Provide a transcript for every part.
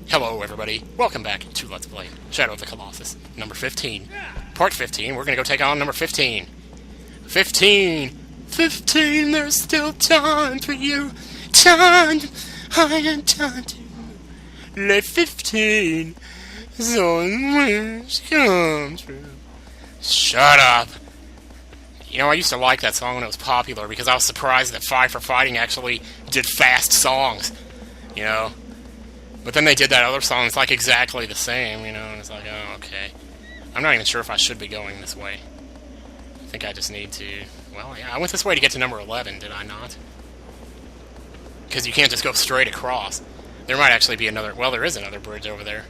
Hello everybody, welcome back to Let's Play Shadow of the Colossus, number 15. Part 15, we're gonna go take on number 15. 15! 15, there's still time for you. Time, I had time to let 15 so wish come true. Shut up! You know, I used to like that song when it was popular because I was surprised that Five for Fighting actually did fast songs, you know? But then they did that other song that's like exactly the same, you know, and it's like, oh, okay. I'm not even sure if I should be going this way. I think I just need to... Well, yeah, I went this way to get to number 11, did I not? Because you can't just go straight across. There might actually be another... Well, there is another bridge over there.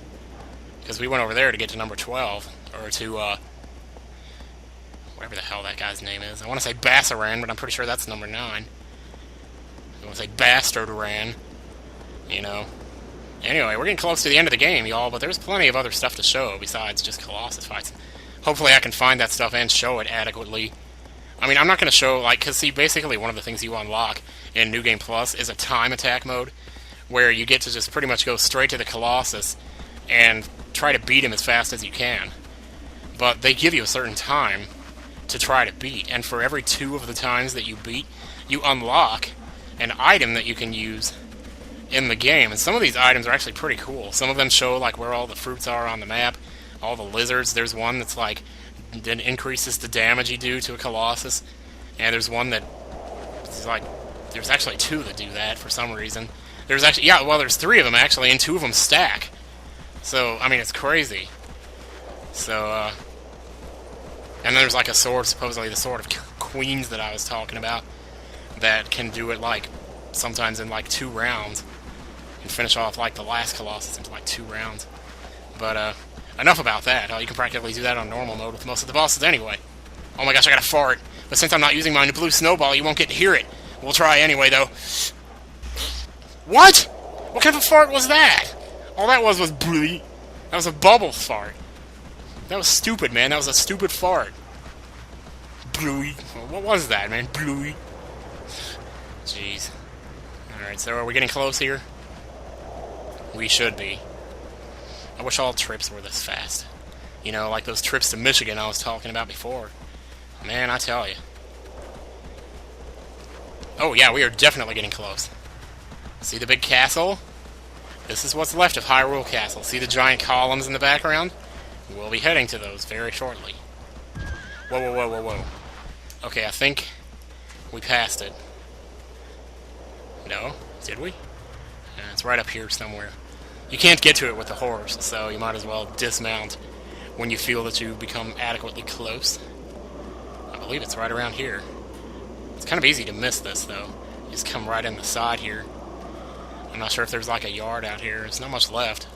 Because we went over there to get to number 12. Or to, whatever the hell that guy's name is. I want to say Bassaran, but I'm pretty sure that's number 9. I want to say Bastard-Ran. You know. Anyway, we're getting close to the end of the game, y'all, but there's plenty of other stuff to show besides just Colossus fights. Hopefully I can find that stuff and show it adequately. I mean, I'm not going to show, like, because, see, basically one of the things you unlock in New Game Plus is a time attack mode, where you get to just pretty much go straight to the Colossus and try to beat him as fast as you can. But they give you a certain time to try to beat, and for every 2 of the times that you beat, you unlock an item that you can use in the game, and some of these items are actually pretty cool. Some of them show like where all the fruits are on the map, all the lizards. There's one that's like that increases the damage you do to a Colossus, and there's one that is like there's actually 2 that do that for some reason. There's actually there's 3 of them actually, and 2 of them stack. So I mean it's crazy. So and then there's like a sword, supposedly the sword of queens that I was talking about, that can do it like sometimes in like 2 rounds. And finish off like the last Colossus into like 2 rounds. But enough about that. You can practically do that on normal mode with most of the bosses anyway. Oh my gosh, I got a fart. But since I'm not using my blue snowball, you won't get to hear it. We'll try anyway, though. What? What kind of a fart was that? All that was bleep. That was a bubble fart. That was stupid, man. That was a stupid fart. Bleep. What was that, man? Bleep. Jeez. Alright, so are we getting close here? We should be. I wish all trips were this fast. You know, like those trips to Michigan I was talking about before. Man, I tell you. Oh yeah, we are definitely getting close. See the big castle? This is what's left of Hyrule Castle. See the giant columns in the background? We'll be heading to those very shortly. Whoa, whoa, whoa, whoa, whoa. Okay, I think we passed it. No? Did we? Yeah, it's right up here somewhere. You can't get to it with the horse, so you might as well dismount when you feel that you've become adequately close. I believe it's right around here. It's kind of easy to miss this, though. You just come right in the side here. I'm not sure if there's like a yard out here. There's not much left.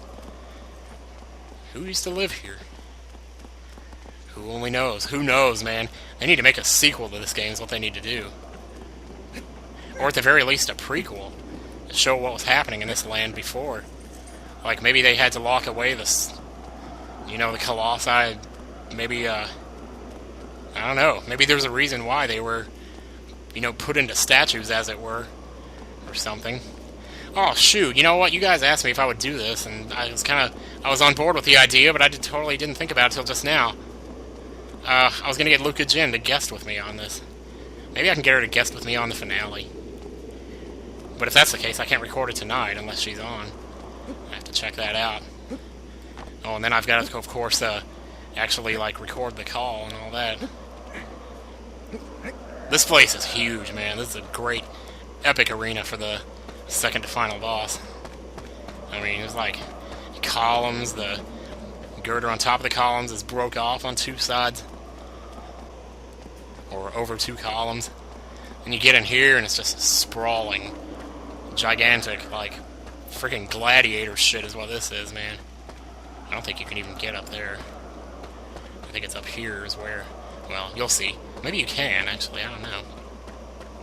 Who used to live here? Who only knows? Who knows, man? They need to make a sequel to this game is what they need to do. Or at the very least a prequel. To show what was happening in this land before. Like, maybe they had to lock away this, you know, the Colossi. Maybe, I don't know. Maybe there's a reason why they were, you know, put into statues, as it were. Or something. Oh, shoot. You know what? You guys asked me if I would do this, and I was on board with the idea, but I totally didn't think about it till just now. I was going to get Lucahjin to guest with me on this. Maybe I can get her to guest with me on the finale. But if that's the case, I can't record it tonight unless she's on. I have to check that out. Oh, and then I've got to, of course, actually, like, record the call and all that. This place is huge, man. This is a great, epic arena for the second to final boss. I mean, there's, like, columns. The girder on top of the columns is broke off on 2 sides. Or over 2 columns. And you get in here, and it's just sprawling, gigantic, like, freaking gladiator shit is what this is, man. I don't think you can even get up there. I think it's up here is where... Well, you'll see. Maybe you can, actually. I don't know.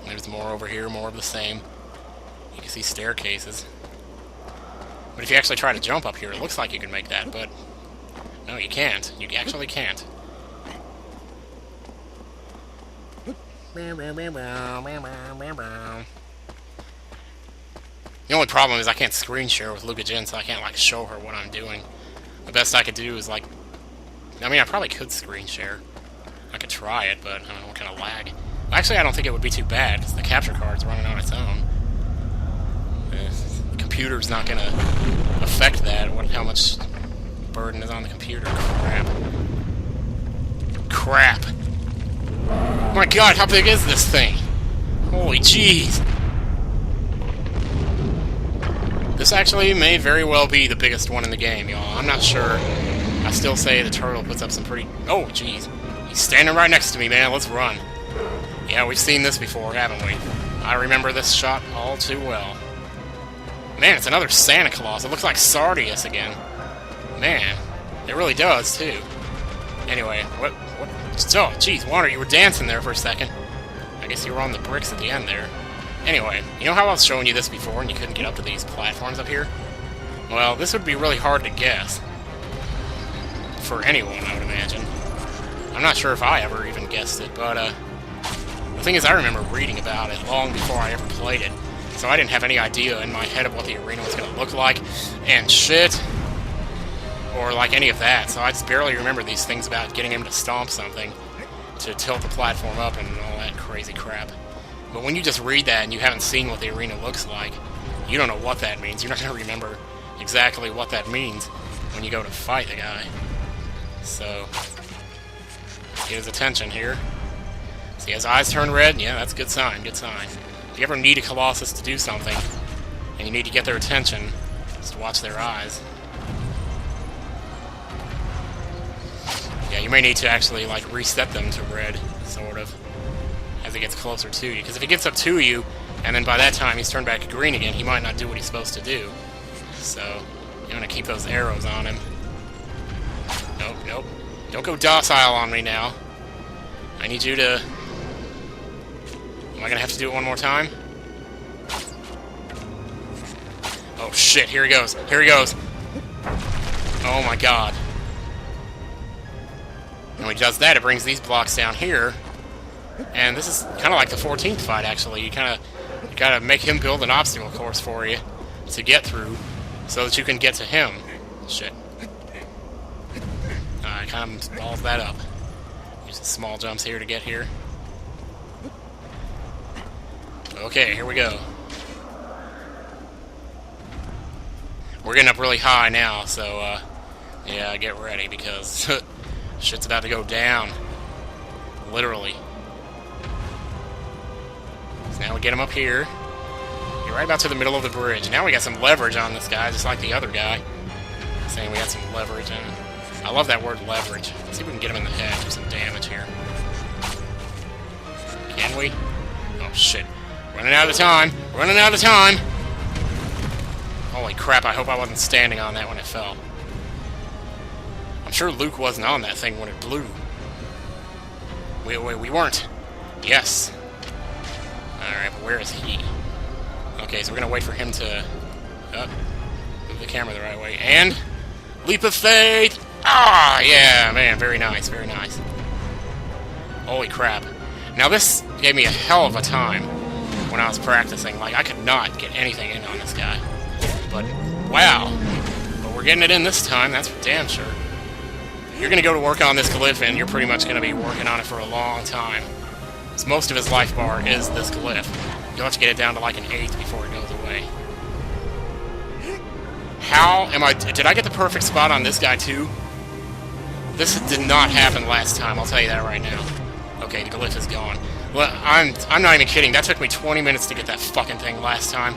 There's more over here, more of the same. You can see staircases. But if you actually try to jump up here, it looks like you can make that, but... No, you can't. You actually can't. The only problem is I can't screen share with Lucahjin, so I can't, like, show her what I'm doing. The best I could do is, like... I mean, I probably could screen share. I could try it, but I don't know what kind of lag. Actually, I don't think it would be too bad, because the capture card's running on its own. The computer's not going to affect that. How much burden is on the computer? Crap. My god, how big is this thing? Holy jeez. This actually may very well be the biggest one in the game, y'all. I'm not sure. I still say the turtle puts up some pretty... Oh, jeez. He's standing right next to me, man. Let's run. Yeah, we've seen this before, haven't we? I remember this shot all too well. Man, it's another Santa Claus. It looks like Sardius again. Man, it really does, too. Anyway, what... Oh, jeez, Water, you were dancing there for a second. I guess you were on the bricks at the end there. Anyway, you know how I was showing you this before and you couldn't get up to these platforms up here? Well, this would be really hard to guess. For anyone, I would imagine. I'm not sure if I ever even guessed it, but, the thing is, I remember reading about it long before I ever played it. So I didn't have any idea in my head of what the arena was going to look like, and shit, or like any of that. So I just barely remember these things about getting him to stomp something, to tilt the platform up, and all that crazy crap. But when you just read that and you haven't seen what the arena looks like, you don't know what that means. You're not going to remember exactly what that means when you go to fight the guy. So, get his attention here. See, his eyes turn red? Yeah, that's a good sign, good sign. If you ever need a Colossus to do something, and you need to get their attention, just watch their eyes. Yeah, you may need to actually, like, reset them to red, sort of, as he gets closer to you. Because if he gets up to you, and then by that time he's turned back green again, he might not do what he's supposed to do. So, you want to keep those arrows on him. Nope, nope. Don't go docile on me now. I need you to... Am I gonna have to do it one more time? Oh shit, here he goes. Here he goes. Oh my god. And when he does that, it brings these blocks down here. And this is kind of like the 14th fight, actually. You gotta make him build an obstacle course for you to get through, so that you can get to him. Shit. Alright, kind of balls that up. Use some small jumps here to get here. Okay, here we go. We're getting up really high now, so, yeah, get ready, because shit's about to go down. Literally. So now we get him up here. Get right about to the middle of the bridge. Now we got some leverage on this guy, just like the other guy. Saying we had some leverage, and I love that word leverage. Let's see if we can get him in the head, do some damage here. Can we? Oh, shit. Running out of time. Running out of time. Holy crap, I hope I wasn't standing on that when it fell. I'm sure Luke wasn't on that thing when it blew. Wait, we weren't. Yes. Alright, but where is he? Okay, so we're gonna wait for him to... move the camera the right way. And... Leap of faith! Ah, yeah, man, very nice, very nice. Holy crap. Now this gave me a hell of a time when I was practicing. Like, I could not get anything in on this guy. But, wow. But we're getting it in this time, that's for damn sure. You're going to go to work on this glyph, and you're pretty much going to be working on it for a long time. Because most of his life bar is this glyph. You'll have to get it down to like an 8 before it goes away. How am I... Did I get the perfect spot on this guy, too? This did not happen last time, I'll tell you that right now. Okay, the glyph is gone. Well, I'm not even kidding. That took me 20 minutes to get that fucking thing last time.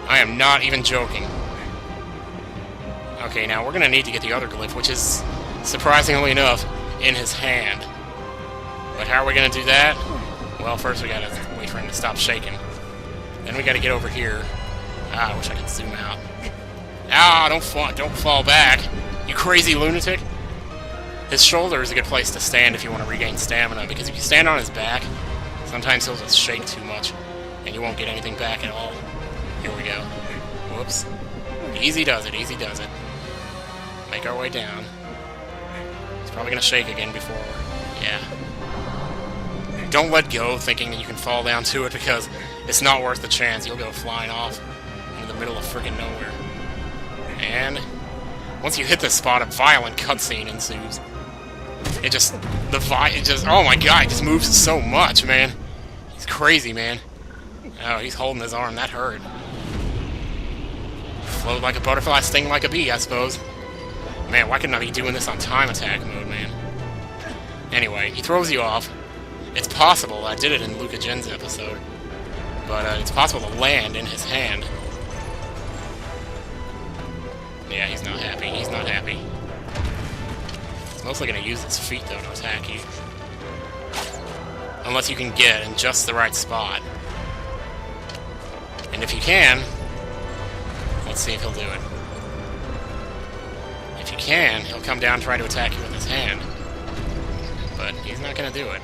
I am not even joking. Okay, now we're gonna need to get the other glyph, which is, surprisingly enough, in his hand. But how are we gonna do that? Well, first we gotta wait for him to stop shaking. Then we gotta get over here. Ah, I wish I could zoom out. Ah, don't fall back, you crazy lunatic. His shoulder is a good place to stand if you want to regain stamina, because if you stand on his back, sometimes he'll just shake too much, and you won't get anything back at all. Here we go. Whoops. Easy does it, easy does it. Make our way down. He's probably going to shake again before... Yeah. Don't let go thinking that you can fall down to it, because it's not worth the chance. You'll go flying off. middle of friggin' nowhere. And once you hit this spot, a violent cutscene ensues. Oh my god, it just moves so much, man. He's crazy, man. Oh, he's holding his arm, that hurt. Float like a butterfly, sting like a bee, I suppose. Man, why couldn't I be doing this on time attack mode, man? Anyway, he throws you off. It's possible, I did it in Lucahjin's episode, but it's possible to land in his hand. Yeah, he's not happy, he's not happy. He's mostly going to use his feet, though, to attack you. Unless you can get in just the right spot. And if you can, let's see if he'll do it. If you can, he'll come down and try to attack you with his hand. But he's not going to do it.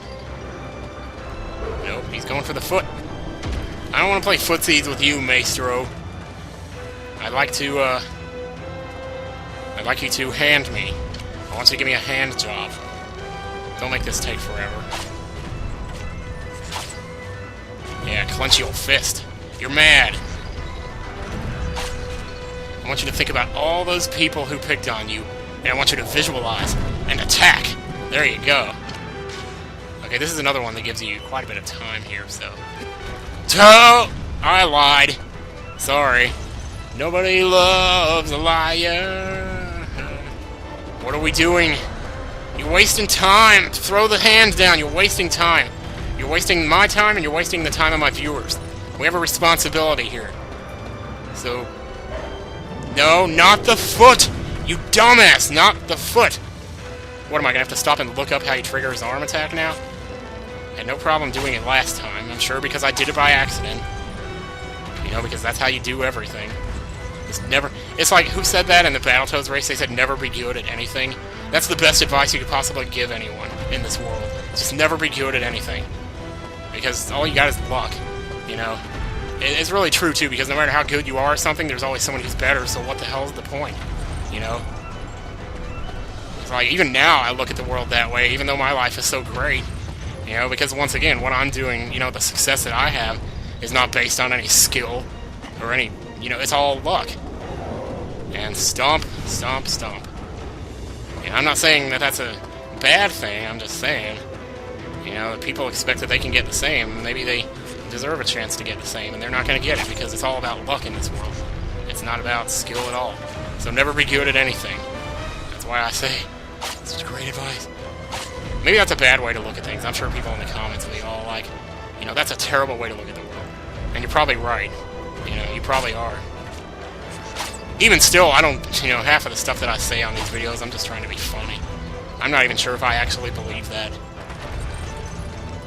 Nope, he's going for the foot. I don't want to play footsies with you, Maestro. I'd like you to hand me. I want you to give me a hand job. Don't make this take forever. Yeah, clench your fist. You're mad. I want you to think about all those people who picked on you, and I want you to visualize and attack. There you go. Okay, this is another one that gives you quite a bit of time here, so... I lied. Sorry. Nobody loves a liar. What are we doing? You're wasting time. Throw the hands down. You're wasting time. You're wasting my time, and you're wasting the time of my viewers. We have a responsibility here. So... No, not the foot! You dumbass! Not the foot! What, am I gonna have to stop and look up how you trigger his arm attack now? I had no problem doing it last time, I'm sure, because I did it by accident. You know, because that's how you do everything. It's like, who said that in the Battletoads race? They said never be good at anything. That's the best advice you could possibly give anyone in this world. Just never be good at anything. Because all you got is luck, you know? It's really true, too, because no matter how good you are at something, there's always someone who's better, so what the hell is the point, you know? It's like, even now, I look at the world that way, even though my life is so great, you know, because once again, what I'm doing, you know, the success that I have is not based on any skill or any, you know, it's all luck. And stomp, stomp, stomp. Yeah, I'm not saying that that's a bad thing, I'm just saying, you know, people expect that they can get the same, maybe they deserve a chance to get the same, and they're not going to get it because it's all about luck in this world. It's not about skill at all. So never be good at anything. That's why I say such great advice. Maybe that's a bad way to look at things. I'm sure people in the comments will be all like, you know, that's a terrible way to look at the world. And you're probably right. You know, you probably are. Even still, I don't, you know, half of the stuff that I say on these videos, I'm just trying to be funny. I'm not even sure if I actually believe that.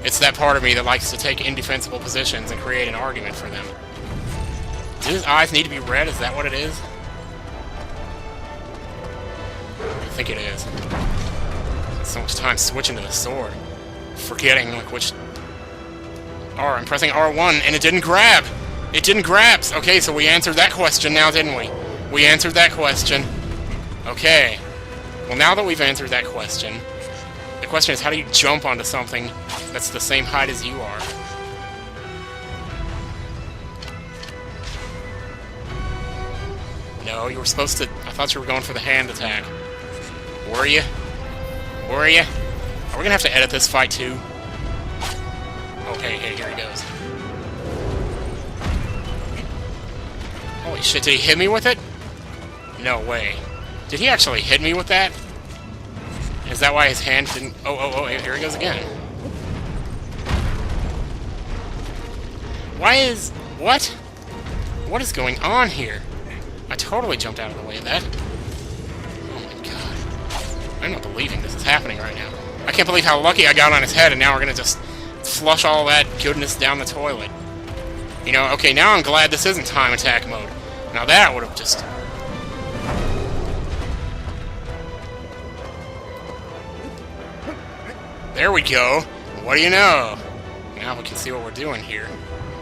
It's that part of me that likes to take indefensible positions and create an argument for them. Do his eyes need to be red? Is that what it is? I think it is. Spent so much time switching to the sword. Forgetting, like, which... I'm pressing R1, and it didn't grab! It didn't grab! Okay, so we answered that question now, didn't we? We answered that question. Okay. Well, now that we've answered that question, the question is, how do you jump onto something that's the same height as you are? No, you were supposed to... I thought you were going for the hand attack. Were you? Were you? Are we gonna have to edit this fight, too? Okay, hey, here he goes. Holy shit, did he hit me with it? No way. Did he actually hit me with that? Is that why his hand didn't... Oh, here he goes again. Why is... What? What is going on here? I totally jumped out of the way of that. Oh my god. I'm not believing this is happening right now. I can't believe how lucky I got on his head, and now we're gonna just flush all that goodness down the toilet. You know, okay, now I'm glad this isn't time attack mode. Now that would have just... There we go. What do you know? Now we can see what we're doing here.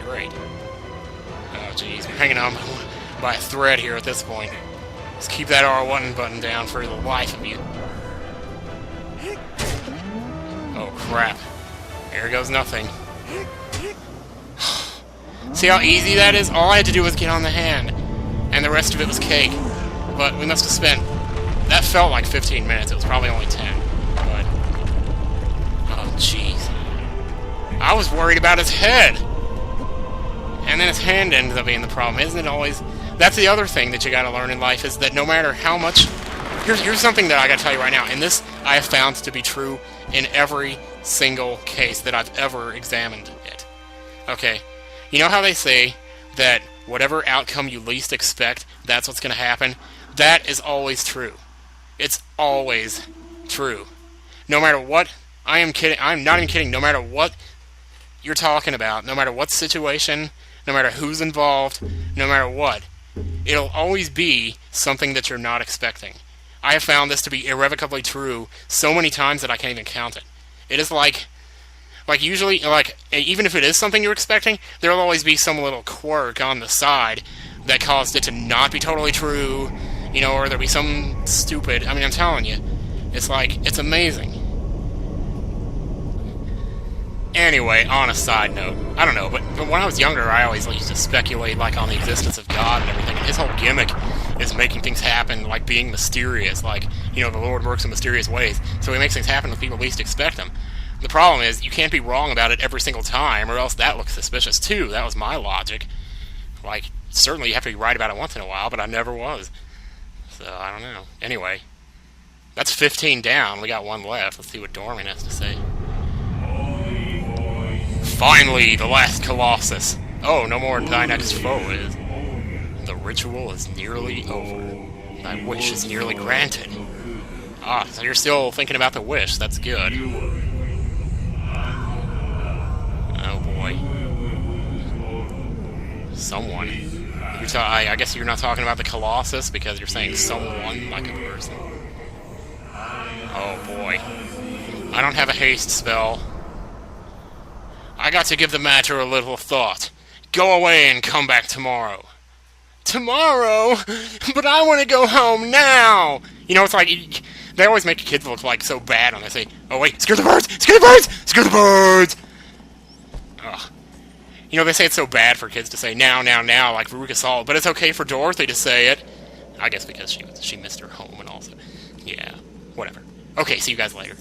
Great. Oh, jeez. We're hanging on by a thread here at this point. Just keep that R1 button down for the life of you. Oh, crap. Here goes nothing. See how easy that is? All I had to do was get on the hand. and the rest of it was cake. But we must have spent... That felt like 15 minutes. It was probably only 10. But... Oh, jeez. I was worried about his head! And then his hand ended up being the problem. Isn't it always... That's the other thing that you gotta learn in life, is that no matter how much... Here's something that I gotta tell you right now, and this I have found to be true in every single case that I've ever examined it. Okay, you know how they say that whatever outcome you least expect, that's what's gonna happen? That is always true. It's always true. No matter what... I am kidding. I'm not even kidding. No matter what you're talking about, no matter what situation, no matter who's involved, no matter what, it'll always be something that you're not expecting. I have found this to be irrevocably true so many times that I can't even count it. It is like usually, even if it is something you're expecting, there'll always be some little quirk on the side that caused it to not be totally true, you know, or there'll be some stupid... I mean, I'm telling you, it's amazing. Anyway, on a side note, I don't know, but when I was younger, I always used to speculate, like, on the existence of God and everything, and his whole gimmick is making things happen, like being mysterious, like, you know, the Lord works in mysterious ways, so he makes things happen when people least expect them. The problem is, you can't be wrong about it every single time, or else that looks suspicious, too. That was my logic. Like, certainly you have to be right about it once in a while, but I never was. So, I don't know. Anyway, that's 15 down, we got one left. Let's see what Dorman has to say. Finally, the last Colossus. Oh, no more thy next foe is. The ritual is nearly over. Thy wish is nearly granted. Ah, so you're still thinking about the wish. That's good. Oh, boy. Someone. I guess you're not talking about the Colossus because you're saying someone like a person. Oh, boy. I don't have a haste spell. I got to give the matter a little thought. Go away and come back tomorrow. Tomorrow? But I want to go home now! You know, it's like, they always make kids look like so bad when they say, oh wait, scare the birds! Scare the birds! Scare the birds! Ugh. You know, they say it's so bad for kids to say now, like Veruca Salt, but it's okay for Dorothy to say it. I guess because she missed her home and also, yeah, whatever. Okay, see you guys later.